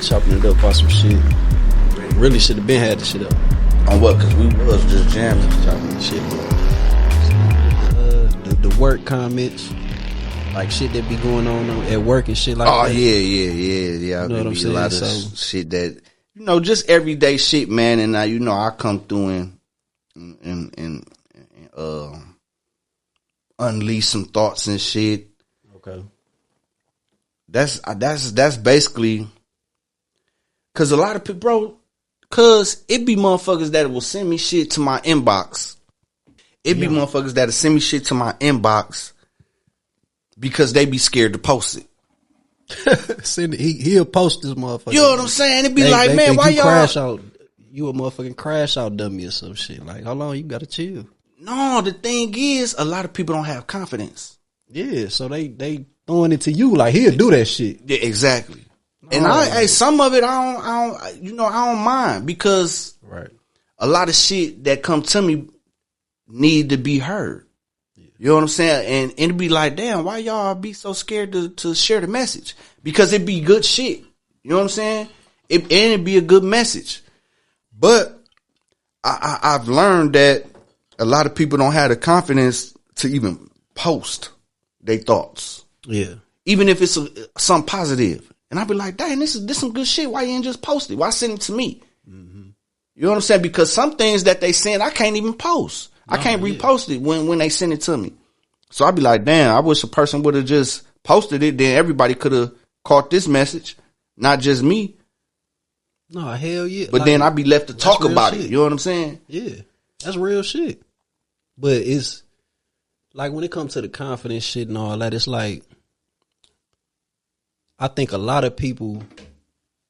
chopping it up about some shit. Really should have been had the shit up. On what? Because we was just jamming. Chopping the shit up. The work comments. Like shit that be going on at work and shit like that. Oh, yeah. You know what I'm saying? A lot of shit that, just everyday shit, man. And I come through and unleash some thoughts and shit. Okay. That's basically, cause a lot of people, bro, cause it be motherfuckers that will send me shit to my inbox. It be motherfuckers that'll send me shit to my inbox because they be scared to post it. He'll post this motherfucker. You know what I'm saying? It be like, man, why y'all crash out? You a motherfucking crash out dummy or some shit. Like, how long you gotta chill? No, the thing is, a lot of people don't have confidence. Yeah, so they throwing it to you like he'll do that shit. Yeah, exactly. And some of it I don't mind because a lot of shit that come to me need to be heard. You know what I'm saying? And it'd be like, damn, why y'all be so scared to share the message? Because it be good shit. You know what I'm saying? It'd be a good message. But I've learned that a lot of people don't have the confidence to even post their thoughts. Yeah. Even if it's something positive. And I'd be like, dang, this some good shit. Why you ain't just post it? Why send it to me? Mm-hmm. You know what I'm saying? Because some things that they send, I can't even post. I can't repost it when they send it to me. So I'd be like, damn, I wish a person would have just posted it. Then everybody could have caught this message, not just me. No, hell yeah. But then I'd be left to talk about it. You know what I'm saying? Yeah, that's real shit. But it's like when it comes to the confidence shit and all that, it's like, I think a lot of people,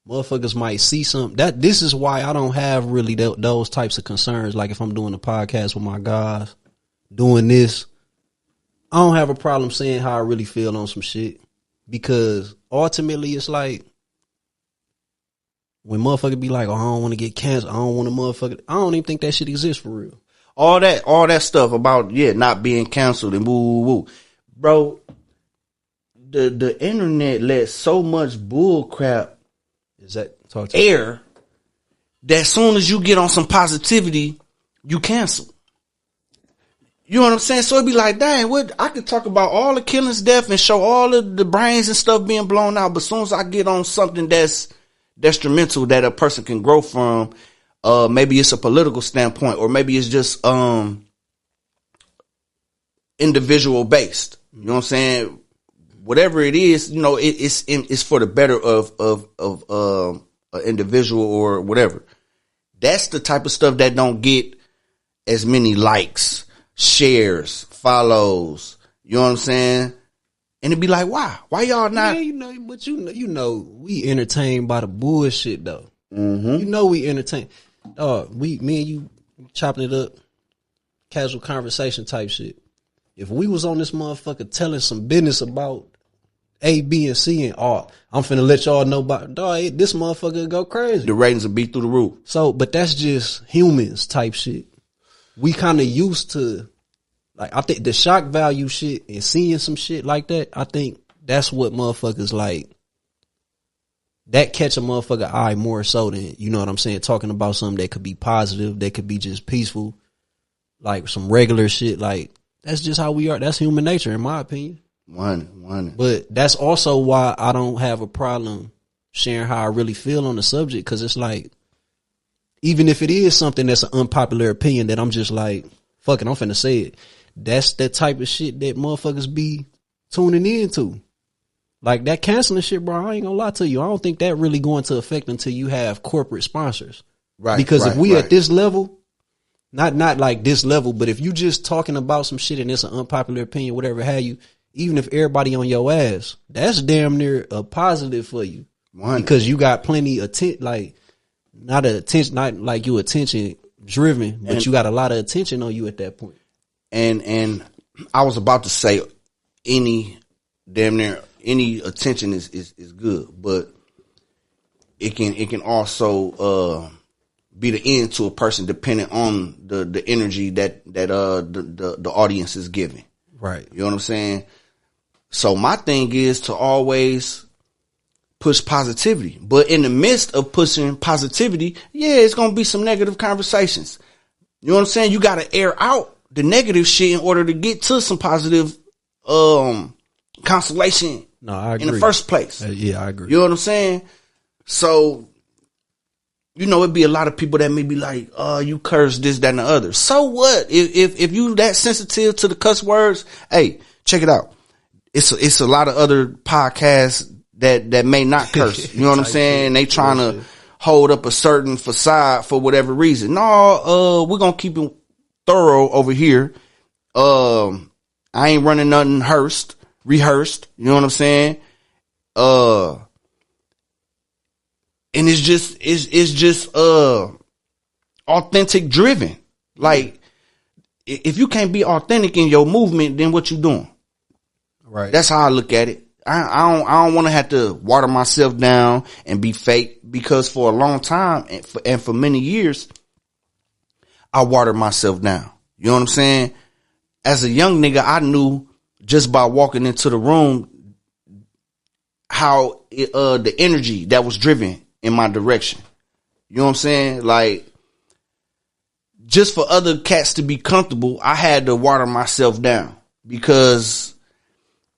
motherfuckers might see something. This is why I don't have really those types of concerns. Like if I'm doing a podcast with my guys, doing this, I don't have a problem saying how I really feel on some shit. Because ultimately it's like, when motherfuckers be like, oh, I don't want to get canceled, I don't want to motherfucker, I don't even think that shit exists for real. All that stuff about, not being canceled and woo, woo, woo. Bro, the internet lets so much bull crap air that as soon as you get on some positivity, you cancel. You know what I'm saying? So it'd be like, dang, I could talk about all the killings, death, and show all of the brains and stuff being blown out, but as soon as I get on something that's detrimental that a person can grow from, maybe it's a political standpoint, or maybe it's just individual based. You know what I'm saying? Whatever it is, it's for the better of an individual or whatever. That's the type of stuff that don't get as many likes, shares, follows. You know what I'm saying? And it'd be like, why? Why y'all not? Yeah, but we entertained by the bullshit though. Mm-hmm. We entertain. Me and you chopping it up, casual conversation type shit. If we was on this motherfucker telling some business about A, B, and C, and I'm finna let y'all know about, this motherfucker go crazy. The ratings will be through the roof. So, but that's just humans type shit. We kind of used to, like, I think the shock value shit and seeing some shit like that, I think that's what motherfuckers like, that catch a motherfucker eye more so than, you know what I'm saying, talking about something that could be positive, that could be just peaceful, like some regular shit, like, that's just how we are. That's human nature, in my opinion. One. But that's also why I don't have a problem sharing how I really feel on the subject, because it's like, even if it is something that's an unpopular opinion that I'm just like, fuck it, I'm finna say it. That's that type of shit that motherfuckers be tuning into. Like that canceling shit, bro, I ain't gonna lie to you. I don't think that really going to affect until you have corporate sponsors. Right. Because if we at this level, not like this level, but if you just talking about some shit and it's an unpopular opinion, whatever have you, even if everybody on your ass, that's damn near a positive for you. Because you got plenty attention, like not like you attention driven, but you got a lot of attention on you at that point. And I was about to say any attention is good, but it can also be the end to a person depending on the energy that the audience is giving. Right. You know what I'm saying? So my thing is to always push positivity. But in the midst of pushing positivity, yeah, it's going to be some negative conversations. You know what I'm saying? You got to air out the negative shit in order to get to some positive consolation I agree. in the first place. Yeah, I agree. You know what I'm saying? So, you know, it'd be a lot of people that may be like, oh, you curse this, that, and the other. So what? If you that sensitive to the cuss words, hey, check it out. It's a lot of other podcasts that may not curse. You know what I'm saying? They trying to hold up a certain facade for whatever reason. No, we're gonna keep it thorough over here. I ain't running nothing rehearsed. You know what I'm saying? And it's just authentic driven. Like, if you can't be authentic in your movement, then what you doing? Right. That's how I look at it. I don't want to have to water myself down and be fake, because for a long time and for many years, I watered myself down. You know what I'm saying? As a young nigga, I knew just by walking into the room how the energy that was driven in my direction. You know what I'm saying? Like, just for other cats to be comfortable, I had to water myself down, because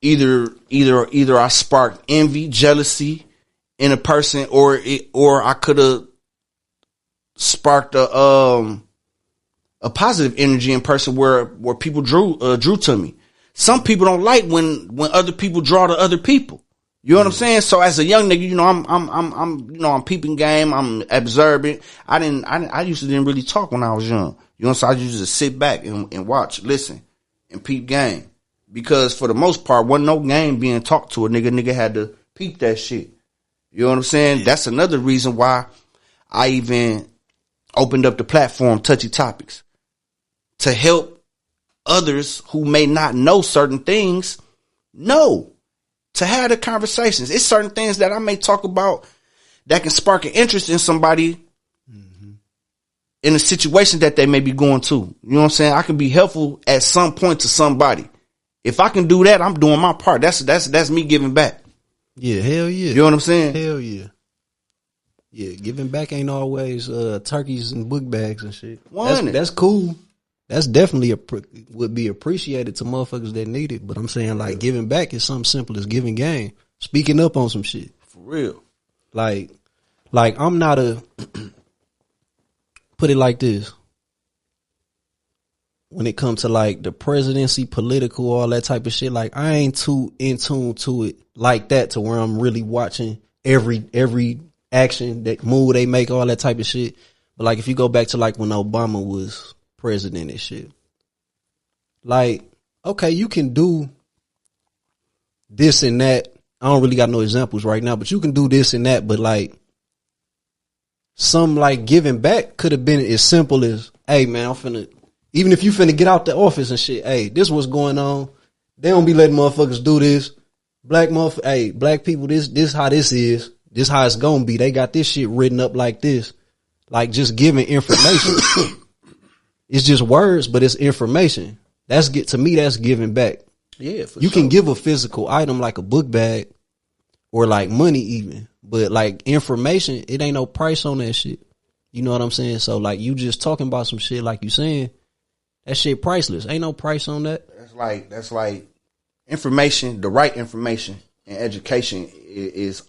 either I sparked envy, jealousy in a person, or I could have sparked a positive energy in person where people drew to me. Some people don't like when other people draw to other people. You know what I'm saying? So as a young nigga, you know, I'm peeping game, I'm observant. I used to didn't really talk when I was young. You know, so I used to sit back and watch, listen, and peep game. Because for the most part, wasn't no game being talked to a nigga. Nigga had to peep that shit. You know what I'm saying? That's another reason why I even opened up the platform Touchy Topics, to help others who may not know certain things to have the conversations. It's certain things that I may talk about that can spark an interest in somebody in a situation that they may be going to. You know what I'm saying? I can be helpful at some point to somebody. If I can do that, I'm doing my part. That's me giving back. Yeah, hell yeah. You know what I'm saying? Hell yeah. Yeah, giving back ain't always turkeys and book bags and shit. That's cool. That's definitely would be appreciated to motherfuckers that need it. But I'm saying, like, giving back is something simple as giving game. Speaking up on some shit. For real. Like I'm not put it like this. When it comes to like the presidency, political, all that type of shit, like I ain't too in tune to it like that, to where I'm really watching every action, that move they make, all that type of shit. But like, if you go back to like when Obama was president and shit, like, okay, you can do this and that. I don't really got no examples right now, but you can do this and that. But like, some like giving back could have been as simple as, hey man, even if you finna get out the office and shit, hey, this what's going on. They don't be letting motherfuckers do this. Black people, this how this is. This how it's gonna be. They got this shit written up like this. Like, just giving information. It's just words, but it's information. That's giving back. Yeah, for you sure. can give a physical item like a book bag or like money even, but like information, it ain't no price on that shit. You know what I'm saying? So like, you just talking about some shit like you saying, that shit priceless. Ain't no price on that. That's like information, the right information and education is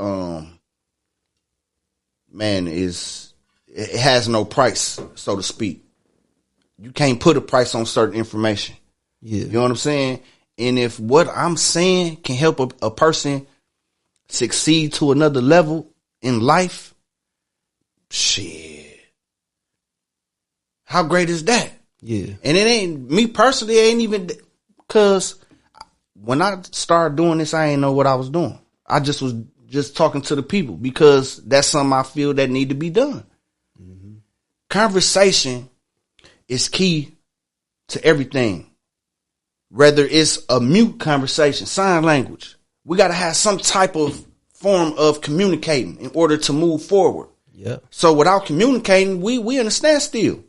it has no price, so to speak. You can't put a price on certain information. Yeah. You know what I'm saying? And if what I'm saying can help a person succeed to another level in life, shit, how great is that? Yeah. And it ain't, me personally, it ain't even, cause when I started doing this, I ain't know what I was doing. I just was talking to the people, because that's something I feel that need to be done. Mm-hmm. Conversation is key to everything. Whether it's a mute conversation, sign language, we got to have some type of form of communicating in order to move forward. Yeah. So without communicating, we in a standstill.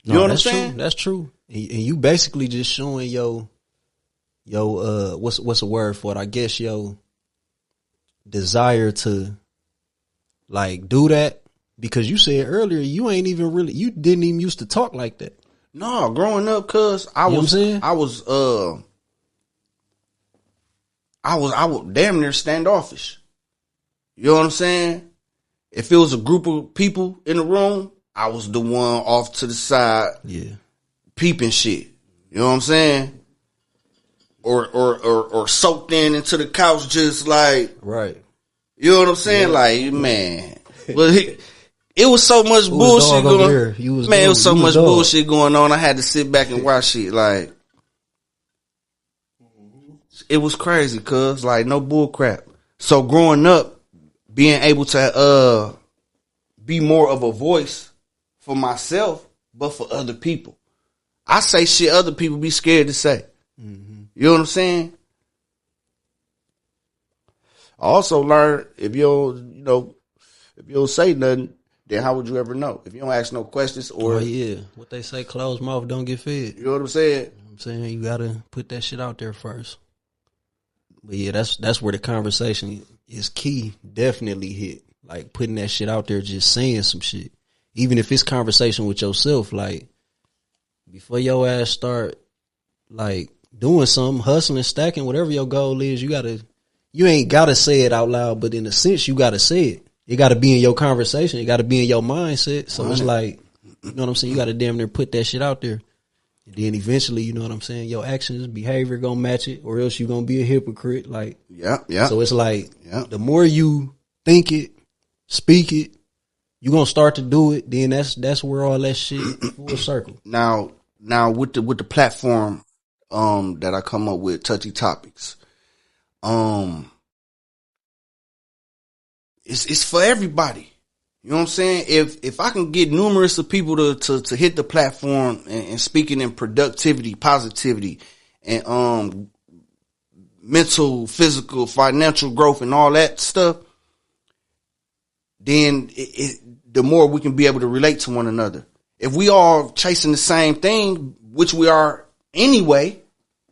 You know what I'm saying? True. That's true. And you basically just showing what's a word for it? I guess desire to like do that? Because you said earlier you didn't even used to talk like that. No, growing up, cuz I was damn near standoffish. You know what I'm saying? If it was a group of people in the room, I was the one off to the side, peeping shit. You know what I'm saying? Or soaked into the couch, just like, right. You know what I'm saying? Like, man, well, it was so much bullshit going on. It was so much bullshit going on. I had to sit back and watch it. Like, it was crazy, cuz, like, no bull crap. So growing up, being able to be more of a voice for myself, but for other people. I say shit other people be scared to say. Mm-hmm. You know what I'm saying? I also learned if you don't say nothing, then how would you ever know? If you don't ask no questions or what they say, closed mouth don't get fed. You know what I'm saying? You know what I'm saying, you gotta put that shit out there first. But yeah, that's where the conversation is key. Definitely hit. Like putting that shit out there, just saying some shit. Even if it's conversation with yourself, like before your ass start like doing something, hustling, stacking, whatever your goal is, you ain't gotta say it out loud, but in a sense you gotta say it. It gotta be in your conversation, it gotta be in your mindset. So it's like, you know what I'm saying, you gotta damn near put that shit out there. And then eventually, you know what I'm saying, your actions, behavior gonna match it, or else you gonna be a hypocrite. Like, yeah. So it's like, the more you think it, speak it, you gonna start to do it. Then that's where all that shit full circle. Now with the platform that I come up with, Touchy Topics, it's for everybody. You know what I'm saying? If I can get numerous of people to hit the platform and speaking in productivity, positivity, and mental, physical, financial growth and all that stuff, then the more we can be able to relate to one another. If we all chasing the same thing, which we are anyway,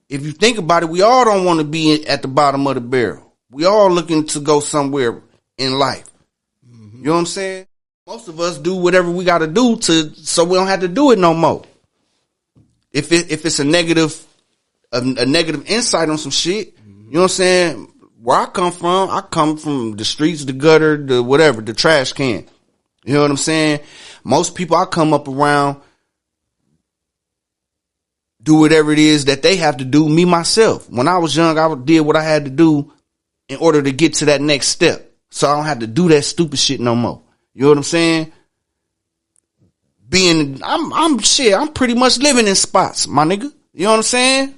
if you think about it, we all don't want to be at the bottom of the barrel. We all looking to go somewhere in life. You know what I'm saying? Most of us do whatever we got to do so we don't have to do it no more. If it's a negative insight on some shit, you know what I'm saying? Where I come from the streets, the gutter, the whatever, the trash can. You know what I'm saying? Most people I come up around do whatever it is that they have to do. Me, myself. When I was young, I did what I had to do in order to get to that next step. So I don't have to do that stupid shit no more. You know what I'm saying? I'm pretty much living in spots, my nigga. You know what I'm saying?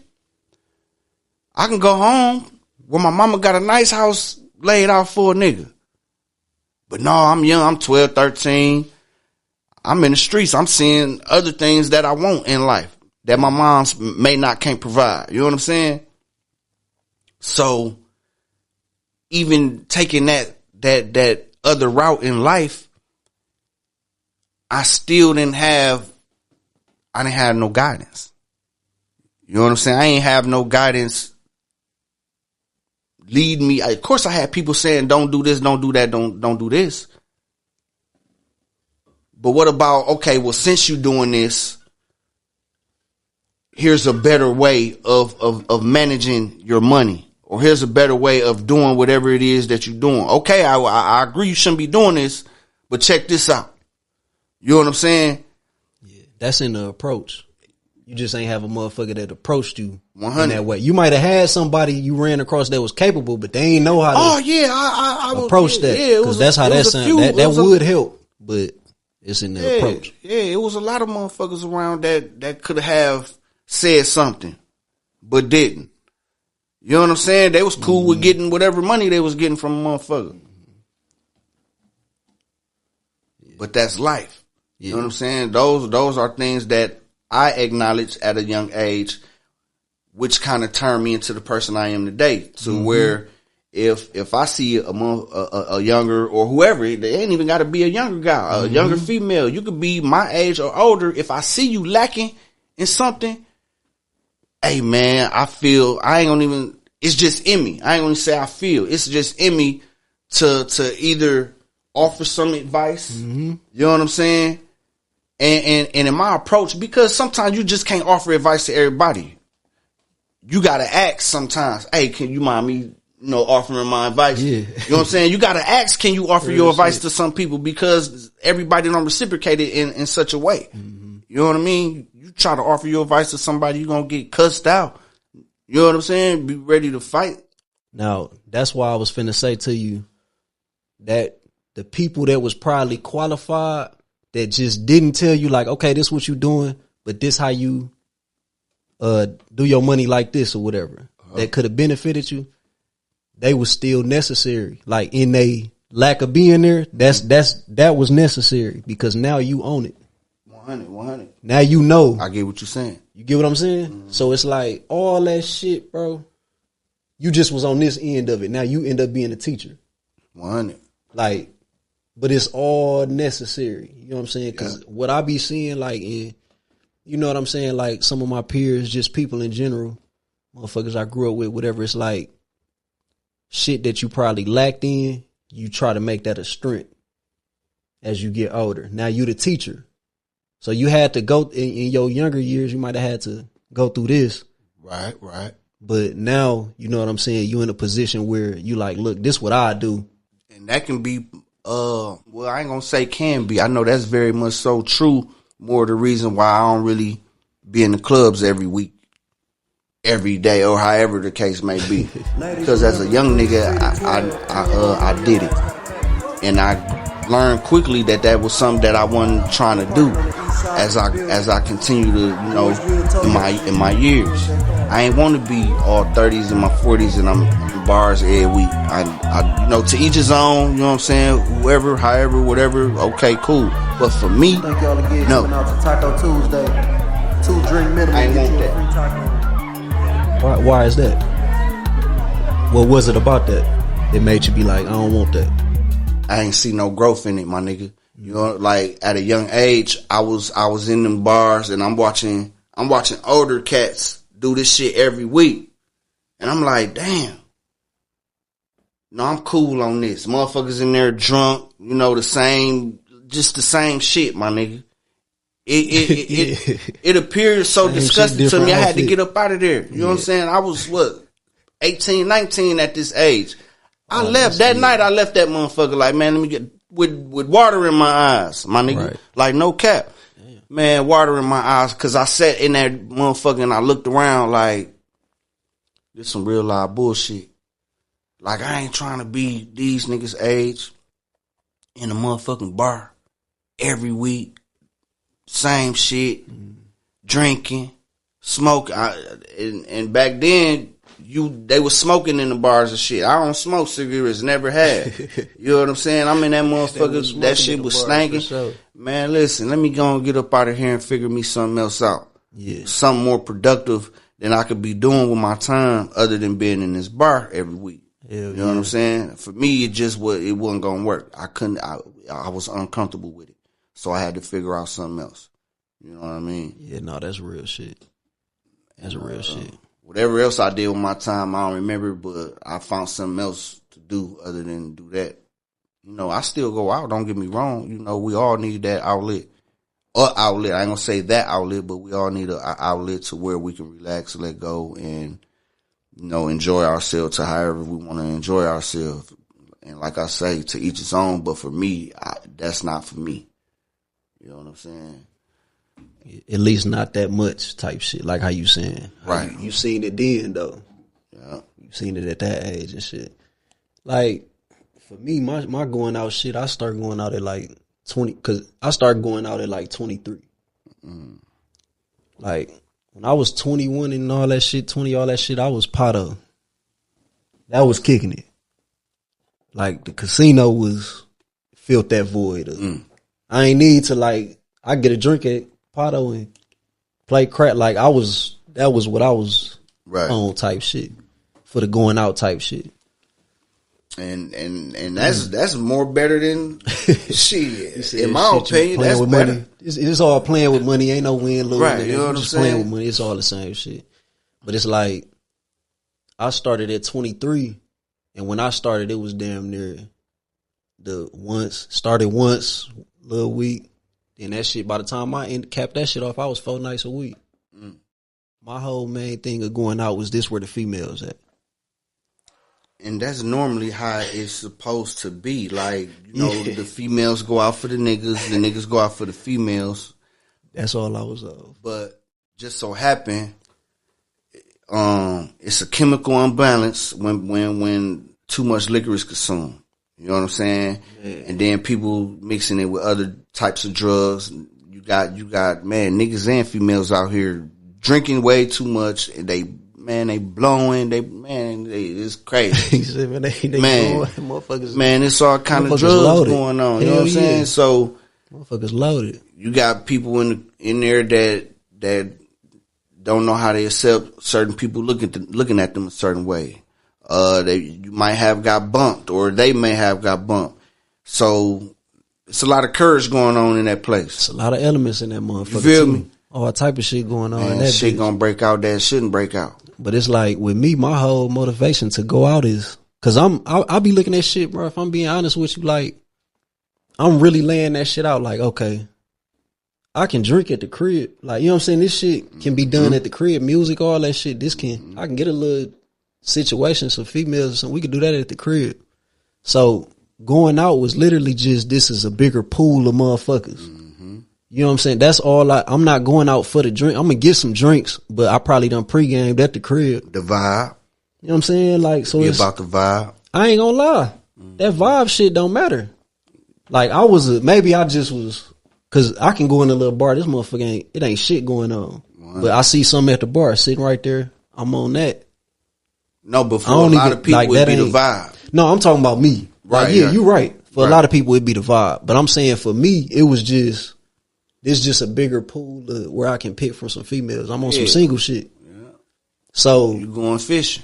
I can go home where my mama got a nice house laid out for a nigga. But no, I'm young. I'm 12, 13. I'm in the streets. I'm seeing other things that I want in life that my mom's can't provide. You know what I'm saying? So even taking that other route in life, I didn't have no guidance. You know what I'm saying? I ain't have no guidance lead me. Of course I had people saying, don't do this, don't do that, don't do this. But what about, okay, well, since you're doing this, here's a better way of managing your money, or here's a better way of doing whatever it is that you're doing. Okay, I agree you shouldn't be doing this, but check this out. You know what I'm saying? Yeah, that's in the approach. You just ain't have a motherfucker that approached you 100 in that way. You might have had somebody you ran across that was capable, but they ain't know how to I approach that. Because that's how that sounds. That would help, but it's in the approach. Yeah, it was a lot of motherfuckers around that could have said something, but didn't. You know what I'm saying? They was cool with getting whatever money they was getting from a motherfucker. But that's life. You know what I'm saying? Those are things that I acknowledge at a young age, which kind of turned me into the person I am today. To where if I see a younger or whoever, they ain't even got to be a younger guy, a younger female. You could be my age or older. If I see you lacking in something, hey man, it's just in me. I ain't gonna say I feel. It's just in me to either offer some advice. Mm-hmm. You know what I'm saying? And in my approach, because sometimes you just can't offer advice to everybody. You gotta ask sometimes, hey, can you mind me, offering my advice? Yeah. You know what I'm saying? You gotta ask, can you offer your advice to some people, because everybody don't reciprocate it in such a way. Mm-hmm. You know what I mean? You try to offer your advice to somebody, you're gonna get cussed out. You know what I'm saying? Be ready to fight. Now, that's why I was finna say to you that the people that was probably qualified that just didn't tell you like, okay, this what you doing, but this how you do your money like this or whatever, that could have benefited you, they was still necessary. Like in they lack of being there, that was necessary, because now you own it. 100. Now you know. I get what you're saying. You get what I'm saying? Mm-hmm. So it's like all that shit, bro. You just was on this end of it. Now you end up being a teacher. 100. Like, but it's all necessary. You know what I'm saying? Because what I be seeing, like, in, you know what I'm saying? Like some of my peers, just people in general, motherfuckers I grew up with, whatever. It's like shit that you probably lacked in, you try to make that a strength as you get older. Now you the teacher. So you had to go in your younger years, you might have had to go through this. Right. But now, you know what I'm saying, you in a position where you like, look, this what I do. And that can be, well, I ain't gonna say can be. I know that's very much so true. More the reason why I don't really be in the clubs every week, every day, or however the case may be. Because as a young nigga, I did it. And I learned quickly that was something that I wasn't trying to do as I continue to, in my years. I ain't want to be all 30s and my 40s and I'm in bars every week. I to each his own, you know what I'm saying? Whoever, however, whatever, okay, cool. But for me, no. Taco Tuesday, 2 drink minimum. I ain't want that. Why is that? What was it about that made you be like, I don't want that? I ain't see no growth in it, my nigga. You know, like at a young age, I was in them bars and I'm watching older cats do this shit every week. And I'm like, damn. No, I'm cool on this. Motherfuckers in there drunk, the same shit, my nigga. It appeared so disgusting to me. I had to get up out of there. You know what I'm saying? I was 18, 19 at this age. I left that night. I left that motherfucker like, man, let me get with water in my eyes, my nigga. Right. Like no cap. Damn. Man, water in my eyes, cause I sat in that motherfucker and I looked around like, this some real live bullshit. Like I ain't trying to be these niggas' age in a motherfucking bar every week, same shit, drinking, smoking. And back then, they was smoking in the bars and shit. I don't smoke cigarettes, never had. You know what I'm saying? I'm in that motherfucker, that shit was stinking. Sure. Man, listen, let me go and get up out of here and figure me something else out. Yeah. Something more productive than I could be doing with my time other than being in this bar every week. You know what I'm saying? For me, it wasn't gonna work. I was uncomfortable with it. So I had to figure out something else. You know what I mean? Yeah, no, that's real shit. That's real shit. Whatever else I did with my time, I don't remember, but I found something else to do other than do that. I still go out, don't get me wrong. We all need that outlet. I ain't gonna say that outlet, but we all need an outlet to where we can relax, let go, and, enjoy ourselves to however we want to enjoy ourselves. And like I say, to each his own, but for me, that's not for me. You know what I'm saying? At least not that much type shit, like how you saying. Right. You seen it then, though. Yeah. You seen it at that age and shit. Like, for me, my going out shit, I started going out at like 20, because I started going out at like 23. Mm. Like, when I was 21 and all that shit, 20, all that shit, I was pot of. That was kicking it. Like, the casino filled that void of. I ain't need to, like, I get a drink at Pato and play crack. Like, that was what I was on type shit. For the going out type shit. And that's more better than shit. In my opinion, that's better. Money. It's all playing with money. Ain't no win lose. Right, you know what I'm saying? Playing with money. It's all the same shit. But it's like, I started at 23, and when I started, it was damn near started once, little week. Then that shit, by the time I capped that shit off, I was 4 nights a week. My whole main thing of going out was this where the females at. And that's normally how it's supposed to be. Like, the females go out for the niggas go out for the females. That's all I was of. But just so happened, it's a chemical imbalance when too much liquor is consumed. You know what I'm saying? Yeah. And then people mixing it with other types of drugs. You got niggas and females out here drinking way too much, and they blowing, it's crazy. Man, it's all kind of drugs loaded. Going on. You know what I'm saying? So motherfuckers loaded. You got people in there that don't know how to accept certain people looking at them a certain way. You might have got bumped, or they may have got bumped. So it's a lot of courage going on in that place. It's a lot of elements in that motherfucker. You feel me? All type of shit going on. Man, that shit gonna break out that shouldn't break out. But it's like with me, my whole motivation to go out is because I'll be looking at shit, bro. If I'm being honest with you, like I'm really laying that shit out. Like, okay, I can drink at the crib. Like, you know what I'm saying? This shit can be done at the crib. Music, all that shit. I can get a little situation, some females or something. We could do that at the crib. So going out was literally just, this is a bigger pool of motherfuckers. You know what I'm saying? That's all I'm not going out for the drink. I'm going to get some drinks, but I probably done pre-gamed at the crib. The vibe. You know what I'm saying? Like, so it's about the vibe. I ain't gonna lie. That vibe shit don't matter. Like maybe I just was, cause I can go in a little bar. This motherfucker ain't shit going on. But I see something at the bar sitting right there. I'm on that. No, but for a lot of people, it'd be the vibe. No, I'm talking about me. Right. Like, yeah, you're right. For a lot of people, it'd be the vibe. But I'm saying for me, it was just, it's just a bigger pool where I can pick from some females. I'm on some single shit. Yeah. So. You going fishing.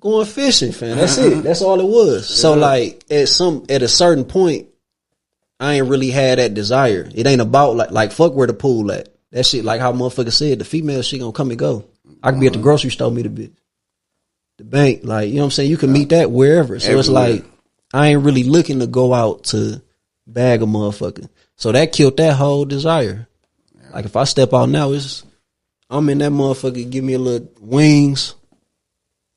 Going fishing, fam. That's it. That's all it was. Yeah. So like at a certain point, I ain't really had that desire. It ain't about like fuck where the pool at. That shit, like how motherfucker said, the female shit gonna come and go. I can be at the grocery store, meet a bitch. The bank, like, you know what I'm saying? You can meet that wherever. So It's like, I ain't really looking to go out to bag a motherfucker. So that killed that whole desire. Yeah. Like if I step out now, I'm in that motherfucker, give me a little wings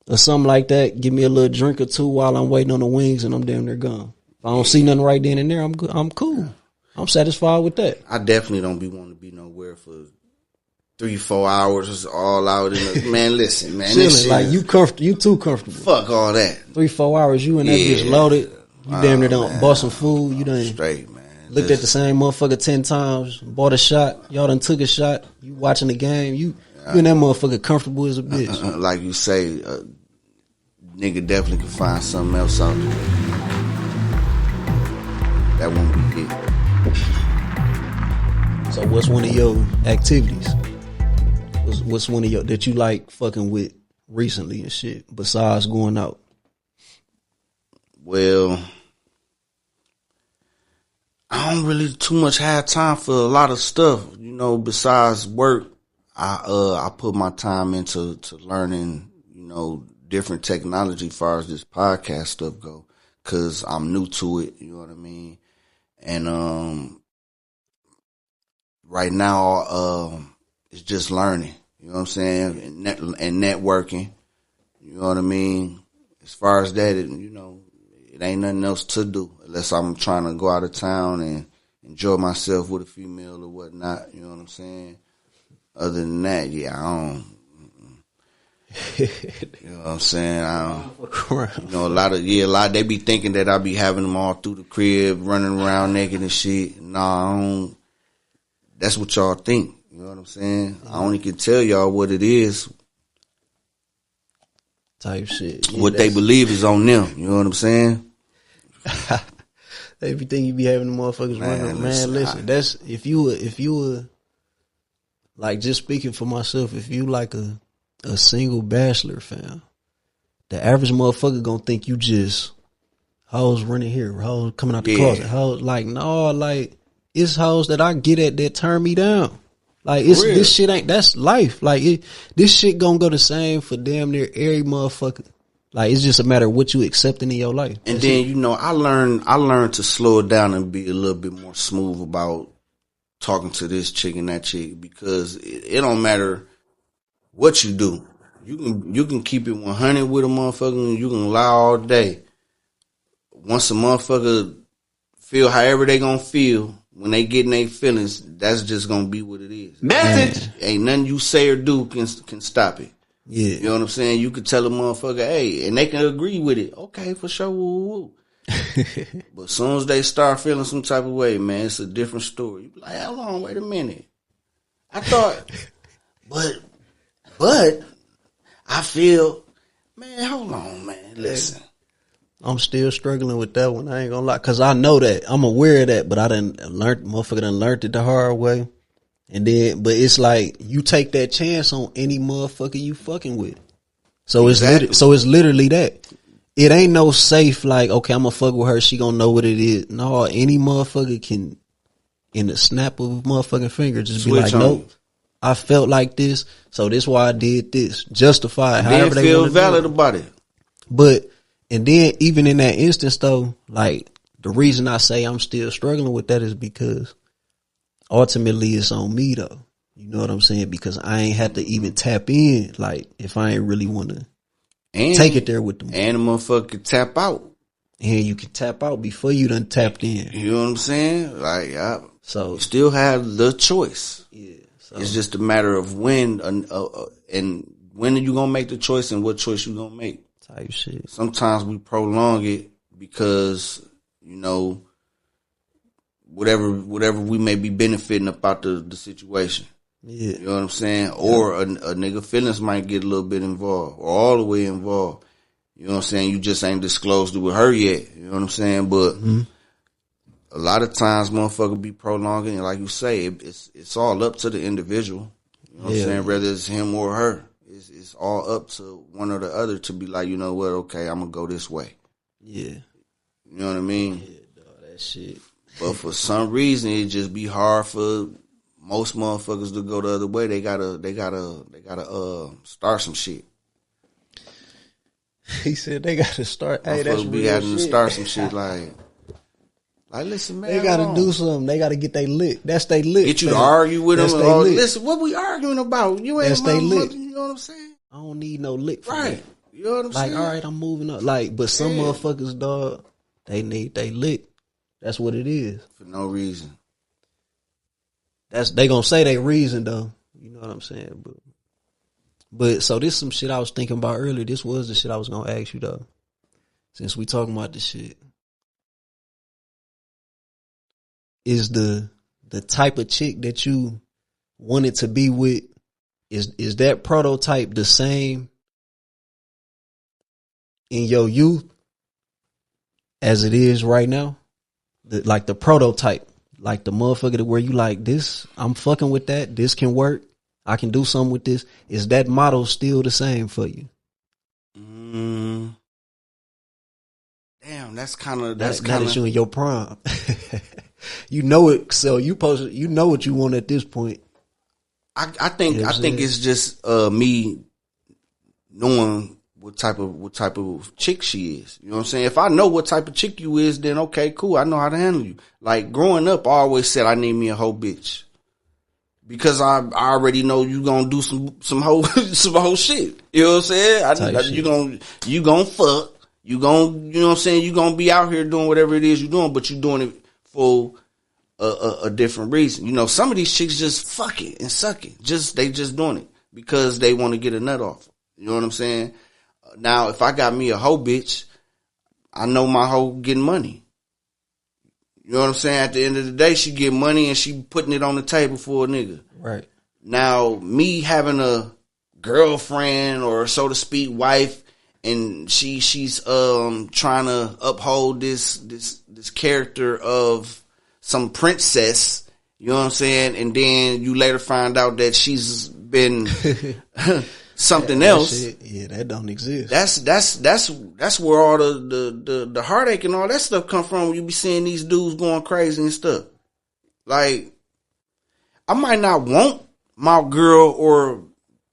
or something like that. Give me a little drink or two while I'm waiting on the wings, and I'm damn near gone. If I don't see nothing right then and there, I'm good. I'm cool. I'm satisfied with that. I definitely don't want to be nowhere for 3-4 hours all out in the man. Listen, man, chilling, like you too comfortable. Fuck all that. 3-4 hours, you and that bitch loaded. You damn near done bought some food. You done straight, man. Looked at the same motherfucker 10 times. Bought a shot. Y'all done took a shot. You watching the game. You and that motherfucker comfortable as a bitch. Like you say, nigga definitely can find something else out there. That won't be it. So what's one of your activities? What's one of your that you like fucking with recently and shit besides going out? Well, I don't really too much have time for a lot of stuff, you know, besides work. I put my time into learning, you know, different technology as far as this podcast stuff go, cause I'm new to it, you know what I mean? And right now it's just learning, you know what I'm saying, and networking, you know what I mean? As far as that, you know, it ain't nothing else to do unless I'm trying to go out of town and enjoy myself with a female or whatnot, you know what I'm saying? Other than that, yeah, I don't. You know what I'm saying? I don't. You know, a lot. They be thinking that I be having them all through the crib, running around naked and shit. Nah, I don't. That's what y'all think. You know what I'm saying? I only can tell y'all what it is. Type shit. Yeah, what they believe is on them. You know what I'm saying? Everything you be having the motherfuckers running. Man, listen. That's if you were like, just speaking for myself, if you like a single bachelor, fam, the average motherfucker gonna think you just hoes running here, hoes coming out the closet, hoes like, no, like it's hoes that I get at that turn me down. Like this shit ain't, that's life. Like this shit gonna go the same for damn near every motherfucker. Like, it's just a matter of what you accepting in your life. And then, you know, I learned to slow it down and be a little bit more smooth about talking to this chick and that chick, because it don't matter what you do. You can keep it 100 with a motherfucker and you can lie all day. Once a motherfucker feel however they gonna feel when they get in their feelings, that's just gonna be what it is. Message. Ain't nothing you say or do can stop it. Yeah. You know what I'm saying? You could tell a motherfucker, hey, and they can agree with it. Okay, for sure. Woo, woo. But as soon as they start feeling some type of way, man, it's a different story. You be like, hold on, wait a minute. I thought, but I feel, man, hold on, man, listen. I'm still struggling with that one. I ain't gonna lie. Cause I know that. I'm aware of that, but motherfucker done learned it the hard way. And then, but it's like, you take that chance on any motherfucker you fucking with. So Exactly. it's literally that. It ain't no safe, like, okay, I'm gonna fuck with her, she gonna know what it is. No, any motherfucker can, in the snap of a motherfucking finger, just Switch be like, on. nope, I felt like this, so this why I did this. Justify it, Then however they feel want to valid do it. about it. But, and then even in that instance though, like, the reason I say I'm still struggling with that is because ultimately it's on me though. You know what I'm saying? Because I ain't had to even tap in, like, if I ain't really want to take it there with them. And the motherfucker can tap out. And you can tap out before you done tapped in. You know what I'm saying? Like, So, you still have the choice. yeah. So, It's just a matter of when, and when are you gonna make the choice and what choice you gonna make. type shit. Sometimes we prolong it because, you know, whatever we may be benefiting about the situation. Yeah. You know what I'm saying? Or a nigga feelings might get a little bit involved or all the way involved. You know what I'm saying? You just ain't disclosed it with her yet. You know what I'm saying? But a lot of times motherfucker be prolonging, and like you say, it's all up to the individual. You know what I'm saying? Whether it's him or her. It's all up to one or the other to be like, you know what, okay, I'm gonna go this way. Yeah. You know what I mean? Yeah, dog, that shit. But for some reason it just be hard for most motherfuckers to go the other way. They gotta start some shit. He said they gotta start. Hey, that's Motherfuckers be real having to shit. start some shit like listen, man. They gotta hold on. do something. They gotta get they lick. That's they lick. Get you to fam. argue with That's them. they Oh, lick. listen, what we arguing about? You ain't That's my they lick. mother. You know what I'm saying? I don't need no lick from Right. that. You know what I'm Like, saying? all right, I'm moving up. Like, but some motherfuckers, dog, they need they lick. That's what it is. For no reason. They gonna say they reason though. You know what I'm saying? But so this some shit I was thinking about earlier. This was the shit I was gonna ask you though. Since we talking about this shit. Is the type of chick that you wanted to be with, is that prototype the same in your youth as it is right now? Like the prototype, like the motherfucker that where you like this, I'm fucking with that, this can work, I can do something with this. Is that model still the same for you? Damn, that's kind of you in your prime. You know it, so you know what you want at this point. I think it's just me knowing what type of chick she is. You know what I'm saying? If I know what type of chick you is, then okay, cool. I know how to handle you. Like growing up, I always said I need me a hoe bitch. Because I already know you gonna do some whole shit. You know what I'm saying? You gonna fuck. You know what I'm saying? You gonna be out here doing whatever it is you're doing, but you're doing it for a different reason. You know, some of these chicks just fuck it and suck it. They just doing it because they want to get a nut off. You know what I'm saying? Now, if I got me a hoe bitch, I know my hoe getting money. You know what I'm saying? At the end of the day, she get money and she putting it on the table for a nigga. Right. Now, me having a girlfriend or so to speak wife, and she's trying to uphold this character of some princess, you know what I'm saying? And then you later find out that she's been something else. Shit, yeah, that don't exist. That's where all the heartache and all that stuff come from when you be seeing these dudes going crazy and stuff. Like, I might not want my girl or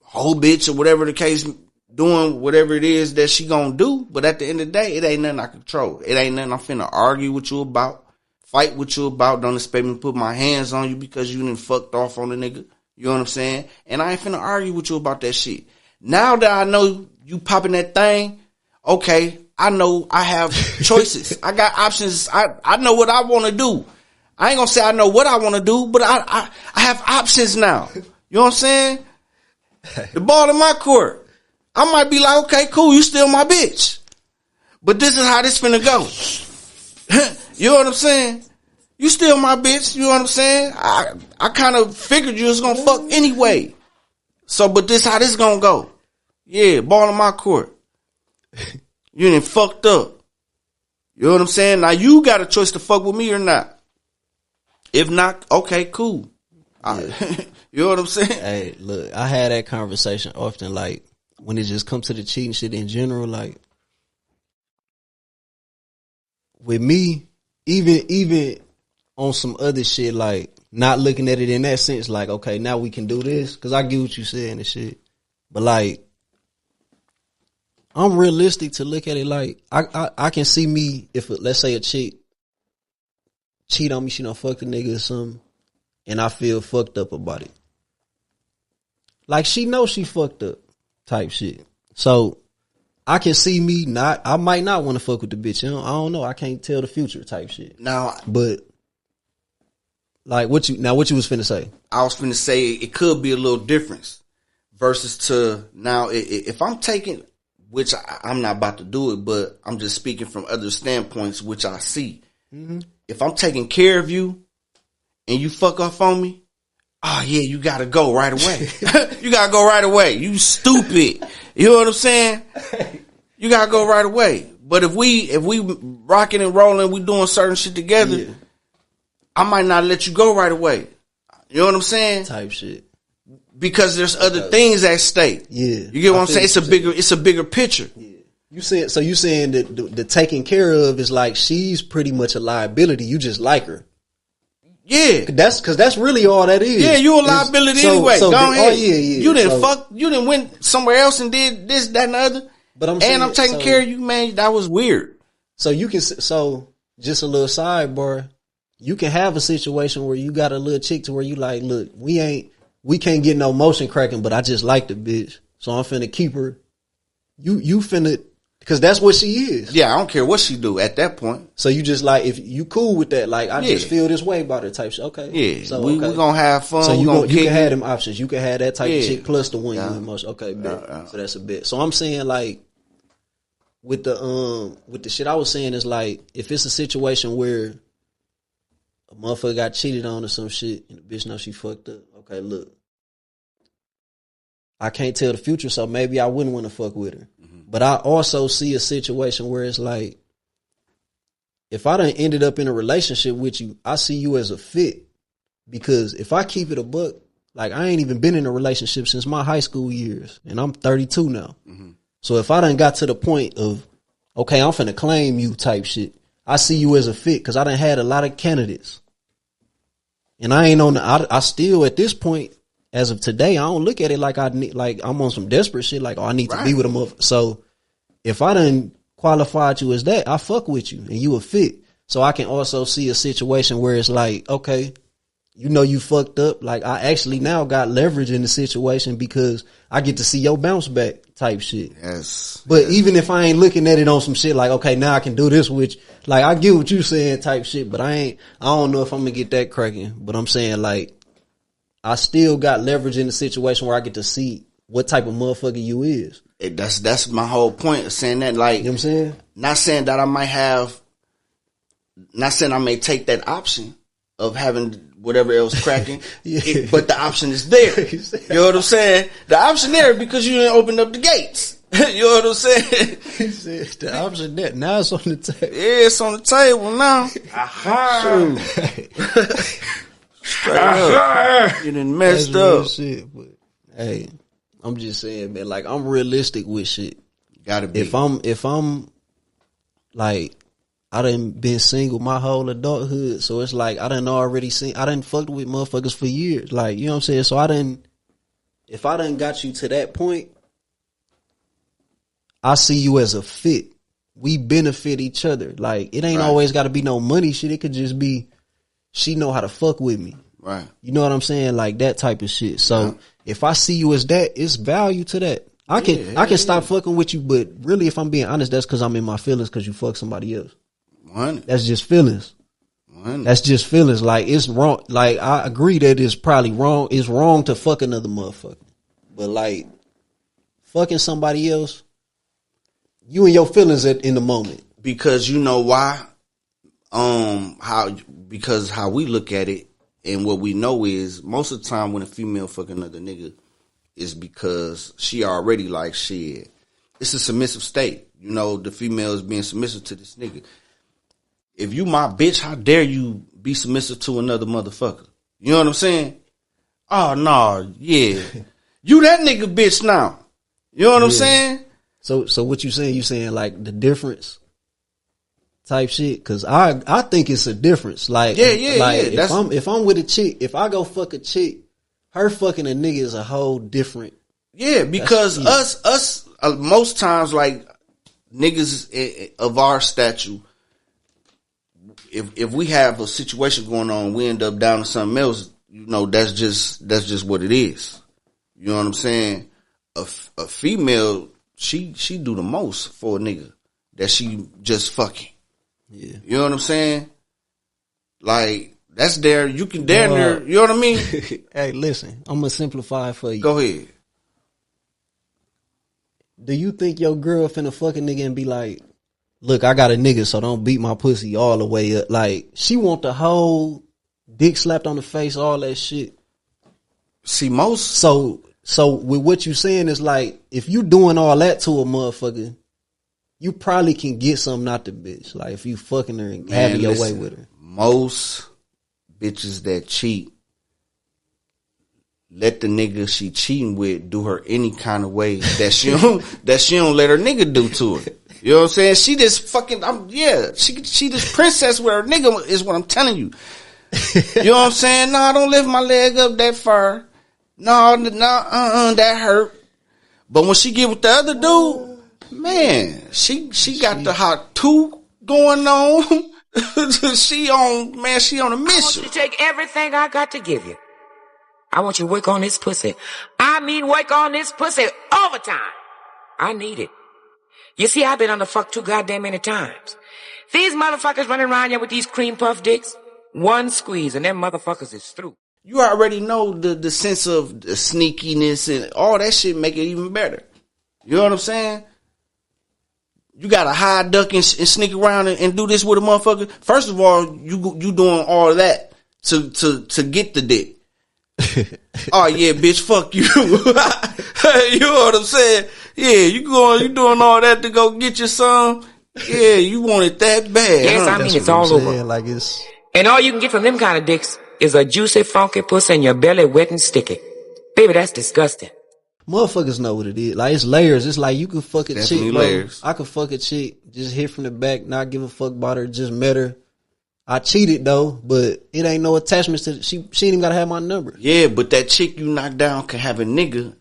whole bitch or whatever the case doing whatever it is that she gonna do. But at the end of the day, it ain't nothing I control. It ain't nothing I'm finna argue with you about, fight with you about. Don't expect me to put my hands on you because you done fucked off on the nigga. You know what I'm saying? And I ain't finna argue with you about that shit. Now that I know you popping that thing, okay, I know I have choices. I got options. I know what I want to do. I ain't gonna say I know what I want to do, but I have options now. You know what I'm saying? The ball in my court. I might be like, okay, cool, you still my bitch. But this is how this finna go. You know what I'm saying? You still my bitch. You know what I'm saying? I kind of figured you was gonna fuck anyway. So, but this how this gonna go. Yeah, ball in my court. You done fucked up. You know what I'm saying? Now you got a choice to fuck with me or not. If not, okay, cool. Yeah. You know what I'm saying? Hey, look, I had that conversation often, like, when it just comes to the cheating shit in general, like, with me, even on some other shit, like, not looking at it in that sense, like, okay, now we can do this, because I get what you saying and shit. But, like, I'm realistic to look at it like, I can see me, if, let's say, a chick cheat on me, she done fucked a nigga or something, and I feel fucked up about it. Like, she knows she fucked up type shit. So, I can see me I might not want to fuck with the bitch. I don't know. I can't tell the future type shit. Now, but, like, what you was finna say? I was finna say it could be a little difference versus to now, if I'm taking, which I'm not about to do it, but I'm just speaking from other standpoints, which I see. Mm-hmm. If I'm taking care of you and you fuck off on me, oh yeah, you gotta go right away. You gotta go right away. You stupid. You know what I'm saying? You gotta go right away. But if we rocking and rolling, we doing certain shit together, yeah, I might not let you go right away. You know what I'm saying? Type shit. Because there's other things at stake. Yeah. You get what I'm saying? It's a bigger picture. Yeah. You saying that the taking care of is like she's pretty much a liability. You just like her. Yeah. That's really all that is. Yeah, you a liability anyway. Go ahead. Oh, yeah. You didn't went somewhere else and did this, that, and the other. But I'm taking care of you, man. That was weird. So just a little sidebar. You can have a situation where you got a little chick to where you like, look, we can't get no motion cracking, but I just like the bitch. So I'm finna keep her. You finna, because that's what she is. Yeah, I don't care what she do at that point. So you just like, if you cool with that, like, I just feel this way about her type shit. Okay. Yeah. So we gonna have fun. So you can have them options. You can have that type of chick plus the one you emotion. Okay, bet. So that's a bit. So I'm saying, like, with the shit I was saying is like, if it's a situation where a motherfucker got cheated on or some shit and the bitch knows she fucked up. Okay, look, I can't tell the future, so maybe I wouldn't want to fuck with her. Mm-hmm. But I also see a situation where it's like, if I done ended up in a relationship with you, I see you as a fit. Because if I keep it a buck, like, I ain't even been in a relationship since my high school years, and I'm 32 now. Mm-hmm. So if I done got to the point of, okay, I'm finna claim you type shit, I see you as a fit because I done had a lot of candidates. And I ain't I still, at this point, as of today, I don't look at it like I'm on some desperate shit, like, oh, I need to be with a motherfucker. So if I done qualified you as that, I fuck with you and you a fit. So I can also see a situation where it's like, okay, you know you fucked up. Like, I actually now got leverage in the situation because I get to see your bounce back type shit. Yes. But even if I ain't looking at it on some shit like, okay, now I can do this, which, like, I get what you saying type shit, but I don't know if I'm gonna get that cracking. But I'm saying, like, I still got leverage in the situation where I get to see what type of motherfucker you is. That's my whole point of saying that. Like, you know what I'm saying? Not saying that not saying I may take that option of having whatever else cracking, but the option is there. You know what I'm saying? The option there because you didn't open up the gates. You know what I'm saying? He said the option there. Now it's on the table. Yeah, it's on the table now. Aha. Straight up. You done messed up. Shit, but hey, I'm just saying, man, like, I'm realistic with shit. Gotta be. If I'm like, I done been single my whole adulthood, so it's like I done fucked with motherfuckers for years. Like, you know what I'm saying? So if I done got you to that point, I see you as a fit. We benefit each other. Like, it ain't always got to be no money shit. It could just be she know how to fuck with me. Right. You know what I'm saying? Like that type of shit. So if I see you as that, it's value to that. I can stop fucking with you, but really, if I'm being honest, that's because I'm in my feelings because you fuck somebody else. 100. That's just feelings. 100. That's just feelings. Like, it's wrong. Like, I agree that it's probably wrong. It's wrong to fuck another motherfucker. But like, fucking somebody else, you and your feelings in the moment. Because you know why? Because how we look at it and what we know is most of the time when a female fuck another nigga is because she already like shit. It's a submissive state. You know, the female is being submissive to this nigga. If you my bitch, how dare you be submissive to another motherfucker? You know what I'm saying? Oh no, yeah. You that nigga bitch now. You know what I'm saying? So what you saying? You saying like the difference type shit? Cause I think it's a difference. Like, if I'm with a chick, if I go fuck a chick, her fucking a nigga is a whole different. Yeah, because us most times, like niggas of our stature, if we have a situation going on, we end up down to something else. You know, that's just what it is. You know what I'm saying? A female, she do the most for a nigga that she just fucking. Yeah. You know what I'm saying? Like, that's there. You can damn near, you know what I mean? Hey, listen, I'm gonna simplify it for you. Go ahead. Do you think your girl finna fuck a nigga and be like, look, I got a nigga, so don't beat my pussy all the way up? Like, she want the whole dick slapped on the face, all that shit. See, most. So with what you saying is like, if you doing all that to a motherfucker, you probably can get something out the bitch. Like, if you fucking her and having your way with her. Most bitches that cheat, let the nigga she cheating with do her any kind of way that she don't let her nigga do to her. You know what I'm saying? She just fucking, she this princess with her nigga is what I'm telling you. You know what I'm saying? No, don't lift my leg up that far. No, that hurt. But when she get with the other dude, man, she got the hot two going on. she on a mission. I want you to take everything I got to give you. I want you to work on this pussy. I mean, work on this pussy overtime. I need it. You see, I've been on the fuck too goddamn many times. These motherfuckers running around here with these cream puff dicks, one squeeze and them motherfuckers is through. You already know the sense of the sneakiness and all that shit make it even better. You know what I'm saying? You gotta hide, duck, and sneak around and do this with a motherfucker. First of all, you doing all that to get the dick. Oh yeah, bitch, fuck you. You know what I'm saying? Yeah, you doing all that to go get your son. Yeah, you want it that bad. Yes, I mean, it's all over. Like, it's... And all you can get from them kind of dicks is a juicy, funky pussy and your belly wet and sticky. Baby, that's disgusting. Motherfuckers know what it is. Like, it's layers. It's like you could fuck a Definitely chick, layers. I could fuck a chick, just hit from the back, not give a fuck about her, just met her. I cheated though, but it ain't no attachments to she ain't even gotta have my number. Yeah, but that chick you knocked down can have a nigga,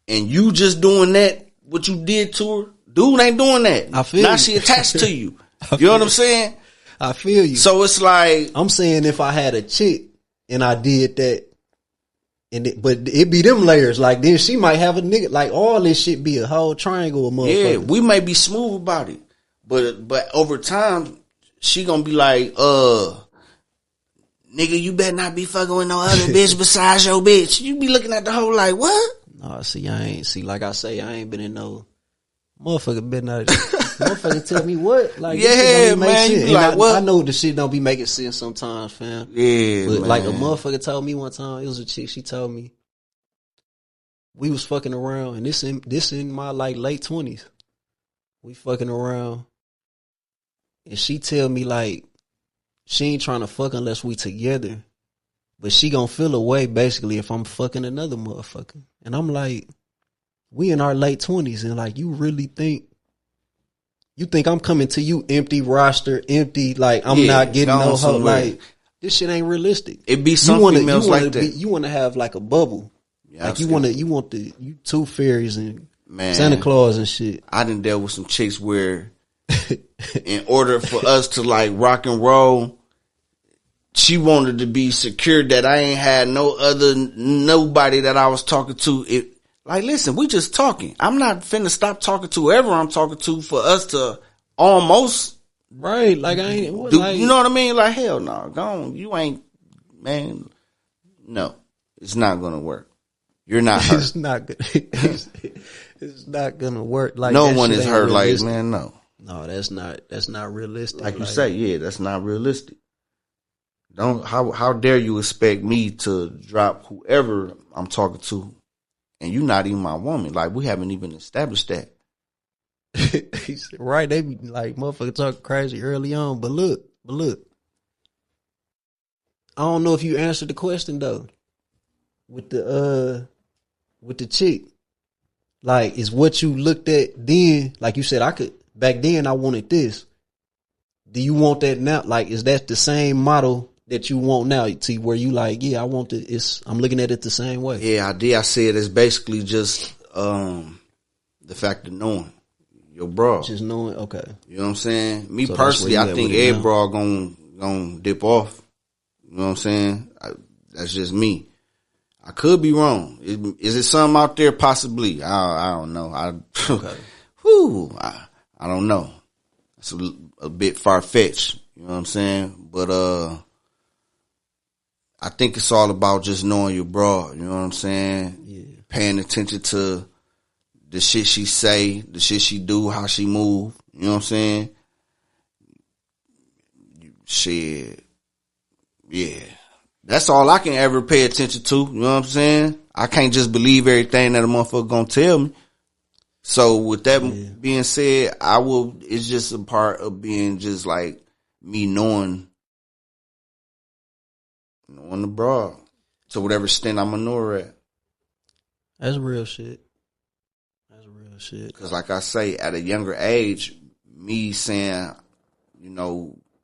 and you just doing that, what you did to her, dude ain't doing that. I feel now you. she attached to you. You know what I'm saying? I feel you. So it's like, I'm saying if I had a chick and I did that, but it be them layers. Like, then she might have a nigga. Like, all this shit be a whole triangle of motherfuckers. yeah, we may be smooth about it, but over time, she gonna be like, nigga, you better not be fucking with no other bitch besides your bitch. You be looking at the whole like, what? No, like I say, I ain't been in no motherfucker better not. Motherfucker tell me what? Like, yeah, man. You be like, what? I know the shit don't be making sense sometimes, fam. Yeah, but man. like a motherfucker told me one time, it was a chick, she told me, we was fucking around, and this in my like late 20s. We fucking around. And she tell me like, she ain't trying to fuck unless we together. But she gonna feel a way basically if I'm fucking another motherfucker. And I'm like, we in our late 20s and like, you really think I'm coming to you empty roster, empty, like I'm not getting no hoe. Like, this shit ain't realistic. It be some females like that. You wanna have like a bubble. Yeah, like you want you two fairies and Man, Santa Claus and shit. I done dealt with some chicks where in order for us to like rock and roll, she wanted to be secure that I ain't had nobody that I was talking to. Like, listen, we just talking. I'm not finna stop talking to whoever I'm talking to for us to almost. Right, like I ain't. You know what I mean? Like, hell no, go on. You ain't, man. No, it's not gonna work. You're not hurt. It's not good. It's not gonna work. Like no one is hurt. Realistic. Like, man, no. No, that's not realistic. Like you say, yeah, that's not realistic. How dare you expect me to drop whoever I'm talking to, and you not even my woman? Like, we haven't even established that. Right, they be like, motherfucker talking crazy early on, but look. I don't know if you answered the question though. With the chick. Like, is what you looked at then, like you said, back then I wanted this. Do you want that now? Like, is that the same model that you want now? See, where you like, yeah, I want it. I'm looking at it the same way. Yeah, I did. I said it's basically just the fact of knowing your bra. Just knowing, okay. You know what I'm saying? Me personally, I think every bra gonna dip off. You know what I'm saying? That's just me. I could be wrong. Is it something out there? Possibly. I don't know. Okay. I don't know. It's a bit far-fetched. You know what I'm saying? But I think it's all about just knowing your bra. You know what I'm saying? Yeah. Paying attention to the shit she say, the shit she do, how she move. You know what I'm saying? Shit. Yeah. That's all I can ever pay attention to. You know what I'm saying? I can't just believe everything that a motherfucker gonna tell me. So with that being said, it's just a part of being just like me knowing the broad to whatever extent I'm gonna know her at. That's real shit. Cause like I say, at a younger age, me saying,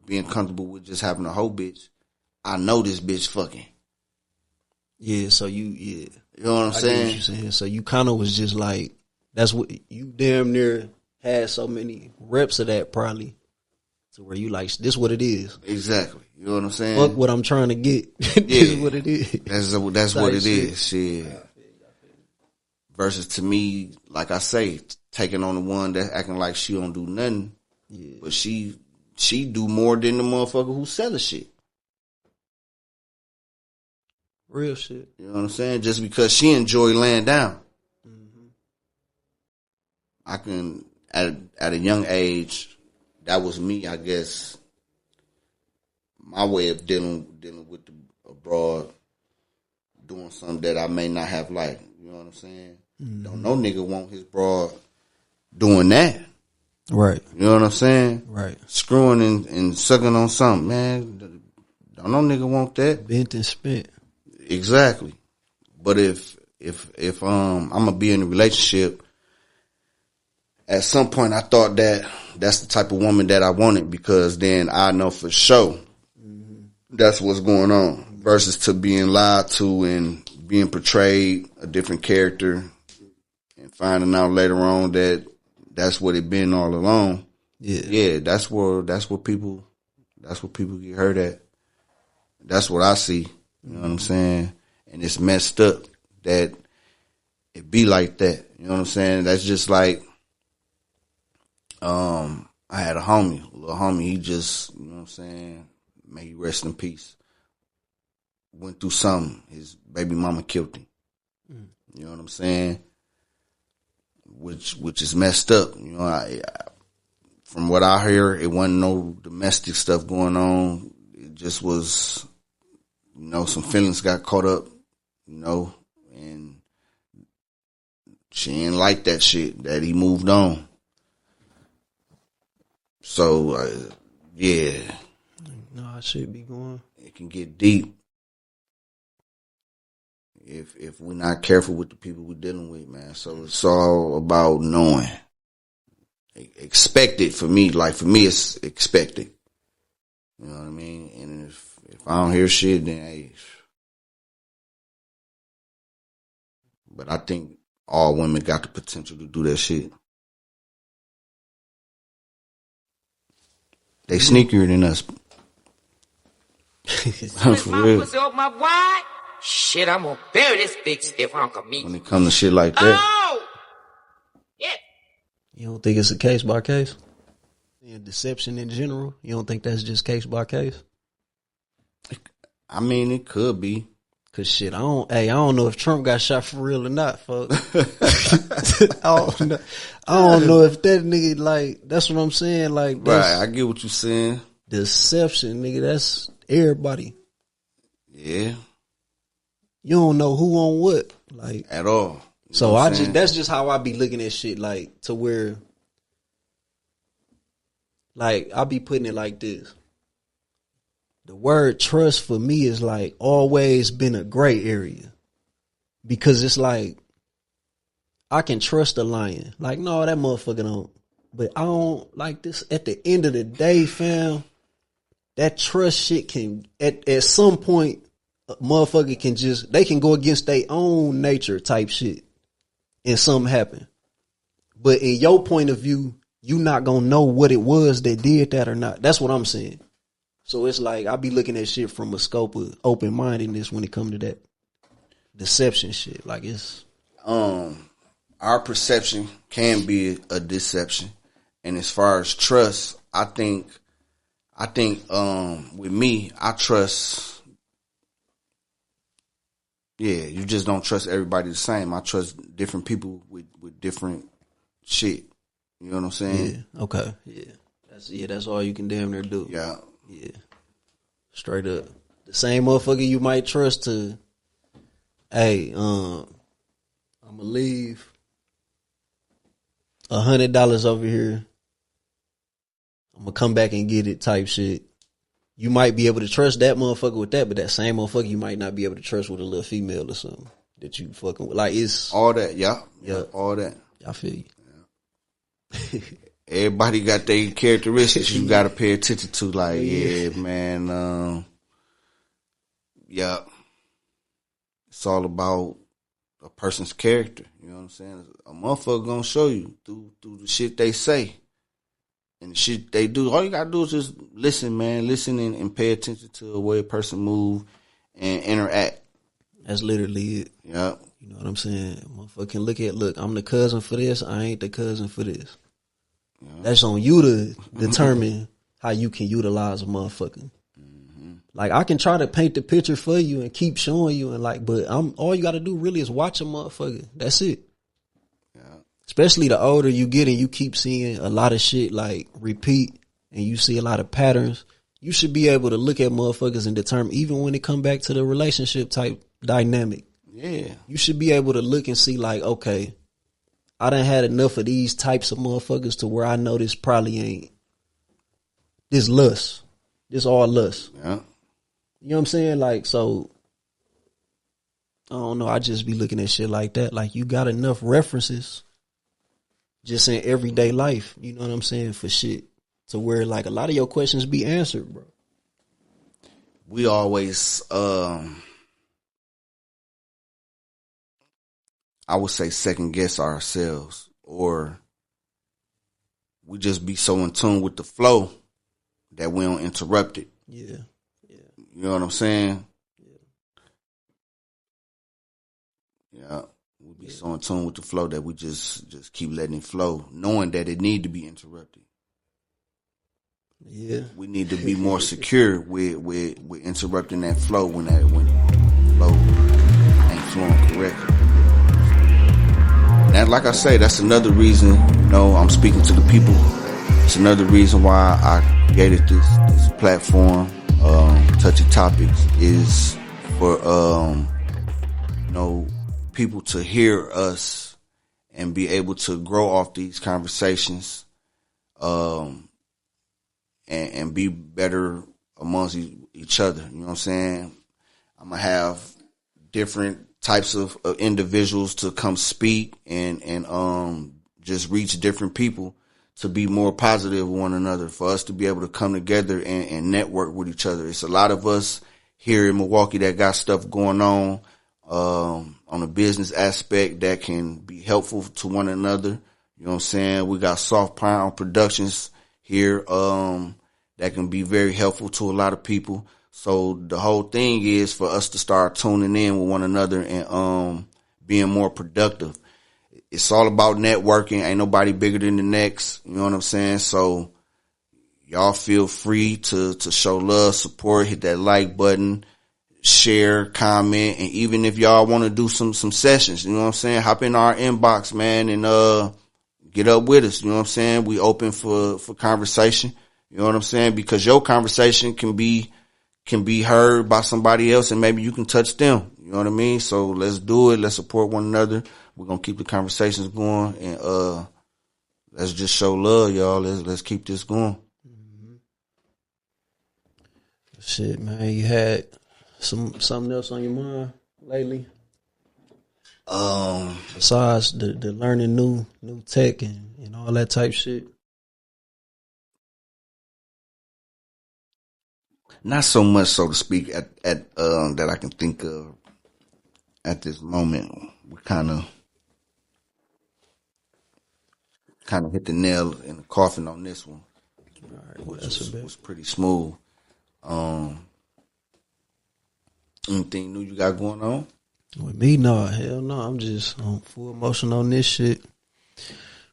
being comfortable with just having a hoe bitch, I know this bitch fucking. Yeah, so you know what I'm saying? Get what you're saying. So you kind of was just like, that's what you damn near had so many reps of that probably, to where you like, this what it is. Exactly. You know what I'm saying? Fuck what I'm trying to get. This is what it is. That's what it is. Shit. Versus to me, like I say, taking on the one that acting like she don't do nothing, but she do more than the motherfucker who selling shit. Real shit. You know what I'm saying? Just because she enjoy laying down. Mm-hmm. I can, at a young age, that was me, I guess, my way of dealing with a broad, doing something that I may not have liked. You know what I'm saying? Mm-hmm. Don't no nigga want his broad doing that. Right. You know what I'm saying? Right. Screwing and sucking on something, man. Don't no nigga want that. Bent and spent. Exactly. But if I'm gonna be in a relationship, at some point I thought that that's the type of woman that I wanted, because then I know for sure that's what's going on, versus to being lied to and being portrayed a different character and finding out later on that that's what it been all along. Yeah, that's where people get hurt at. That's what I see. You know what I'm saying? And it's messed up that it be like that. You know what I'm saying? That's just like, I had a little homie, he just, you know what I'm saying, may he rest in peace, went through something. His baby mama killed him. You know what I'm saying? Which is messed up. You know, from what I hear, it wasn't no domestic stuff going on. It just was, some feelings got caught up, and she ain't like that shit, that he moved on. So, yeah. No, I should be going. It can get deep if we're not careful with the people we're dealing with, man. So it's all about knowing. Expected for me. Like, for me, it's expected. You know what I mean? And if I don't hear shit, then hey. But I think all women got the potential to do that shit. They sneakier than us. For real. Pussy open up wide. Shit, I'm gonna bury this big stiff hunk of meat. When it comes to shit like that. Oh! Yeah. You don't think it's a case by case? And deception in general? You don't think that's just case by case? I mean, it could be. Cause shit, I don't know if Trump got shot for real or not, folks. I don't know if that nigga, like, that's what I'm saying, like, right, I get what you're saying. Deception, nigga, that's everybody. Yeah. You don't know who on what, like. At all. So that's just how I be looking at shit, like, to where, like, I be putting it like this. The word trust for me is like always been a gray area, because it's like I can trust a lion. Like, no, that motherfucker don't. But I don't like this. At the end of the day, fam, that trust shit can at some point, a motherfucker can they can go against their own nature type shit, and something happen. But in your point of view, you not gonna know what it was that did that or not. That's what I'm saying. So it's like I be looking at shit from a scope of open mindedness when it comes to that deception shit. Like, it's our perception can be a deception, and as far as trust, I think with me, I trust. Yeah, you just don't trust everybody the same. I trust different people with different shit. You know what I'm saying? Yeah. Okay. Yeah. That's all you can damn near do. Yeah. Yeah, straight up. The same motherfucker you might trust to, hey, I'm gonna leave $100 over here. I'm gonna come back and get it type shit. You might be able to trust that motherfucker with that, but that same motherfucker you might not be able to trust with a little female or something that you fucking with. Like, it's all that, yeah, all that. I feel you. Yeah. Everybody got their characteristics you got to pay attention to. Like, yeah, man, yeah, it's all about a person's character. You know what I'm saying? A motherfucker gonna show you through the shit they say and the shit they do. All you gotta do is just listen, man. Listen and pay attention to the way a person move and interact. That's literally it. Yeah. You know what I'm saying? Motherfucker can look, I'm the cousin for this. I ain't the cousin for this. Yeah. That's on you to determine how you can utilize a motherfucker. Mm-hmm. Like, I can try to paint the picture for you and keep showing you, and like, but all you got to do really is watch a motherfucker. That's it. Yeah. Especially the older you get and you keep seeing a lot of shit like repeat, and you see a lot of patterns. You should be able to look at motherfuckers and determine, even when it come back to the relationship type dynamic. Yeah. You should be able to look and see like, okay, I done had enough of these types of motherfuckers to where I know this probably ain't. This lust. This all lust. Yeah. You know what I'm saying? Like, so, I don't know. I just be looking at shit like that. Like, you got enough references just in everyday life. You know what I'm saying? For shit. To where, like, a lot of your questions be answered, bro. We always, I would say, second guess ourselves, or we just be so in tune with the flow that we don't interrupt it. Yeah. You know what I'm saying? Yeah. We be so in tune with the flow that we just keep letting it flow, knowing that it need to be interrupted. Yeah. We need to be more secure with interrupting that flow when the flow ain't flowing correctly. And like I say, that's another reason, I'm speaking to the people. It's another reason why I created this platform, Touchy Topics, is for, people to hear us and be able to grow off these conversations, and be better amongst each other. You know what I'm saying? I'm going to have different types of individuals to come speak and just reach different people to be more positive with one another, for us to be able to come together and network with each other. It's a lot of us here in Milwaukee that got stuff going on. on a business aspect that can be helpful to one another. You know what I'm saying? We got Soft Pound Productions here that can be very helpful to a lot of people. So the whole thing is for us to start tuning in with one another and being more productive. It's all about networking. Ain't nobody bigger than the next. You know what I'm saying? So y'all feel free to show love, support, hit that like button, share, comment, and even if y'all want to do some sessions, you know what I'm saying? Hop in our inbox, man, and get up with us. You know what I'm saying? We open for conversation. You know what I'm saying? Because your conversation can be heard by somebody else and maybe you can touch them. You know what I mean? So let's do it. Let's support one another. We're going to keep the conversations going and let's just show love, y'all. Let's keep this going. Mm-hmm. Shit, man. You had something else on your mind lately? Besides the learning new tech and all that type shit. Not so much, so to speak, at that I can think of at this moment. We kind of hit the nail in the coffin on this one, which was pretty smooth. Anything new you got going on? With me, no, hell no. I'm just on full motion on this shit.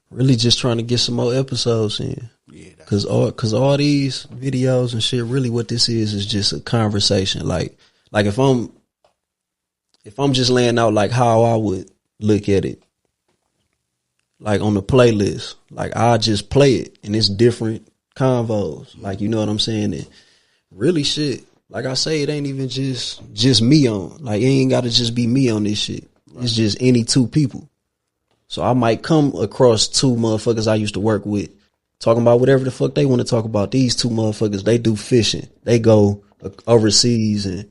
Really just trying to get some more episodes in. Yeah, cause all these videos and shit, really what this is just a conversation. Like if I'm just laying out like how I would look at it, like on the playlist, like I just play it and it's different convos. Like, you know what I'm saying? And really shit, like I say, it ain't even just me on. Like, it ain't got to just be me on this shit. Right. It's just any two people. So I might come across two motherfuckers I used to work with talking about whatever the fuck they want to talk about. These two motherfuckers, they do fishing. They go overseas and,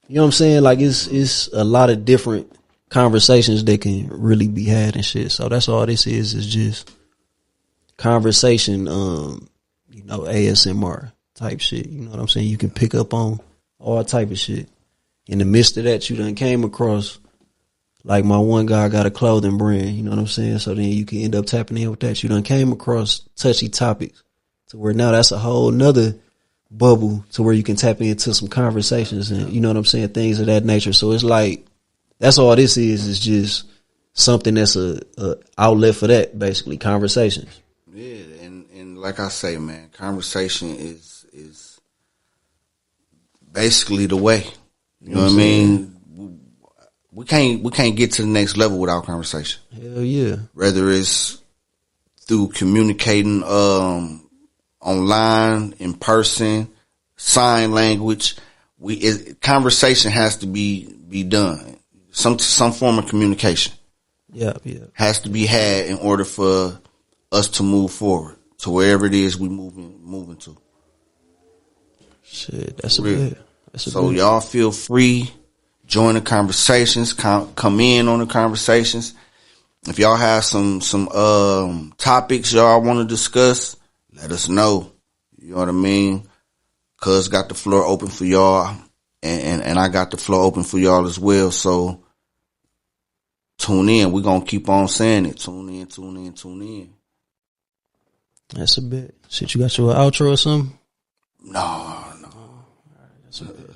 you know what I'm saying? Like, it's a lot of different conversations that can really be had and shit. So that's all this is just conversation, you know, ASMR type shit. You know what I'm saying? You can pick up on all type of shit. In the midst of that, you done came across, like my one guy got a clothing brand, you know what I'm saying? So then you can end up tapping in with that. You done came across touchy topics to where now that's a whole nother bubble to where you can tap into some conversations and, you know what I'm saying, things of that nature. So it's like, that's all this is just something that's a outlet for that, basically, conversations. Yeah, and like I say, man, conversation is basically the way. You know what I mean? We can't get to the next level without conversation. Hell yeah. Whether it's through communicating online, in person, sign language, conversation has to be done. Some form of communication. Yeah. Has to be had in order for us to move forward to wherever it is we moving to. Shit, that's real. So y'all feel free, join the conversations, come in on the conversations. If y'all have some topics y'all want to discuss, let us know. You know what I mean? Cuz got the floor open for y'all, and I got the floor open for y'all as well. So tune in. We're gonna keep on saying it. Tune in. That's a bit. Shit, you got your outro or something? No. That's a bit.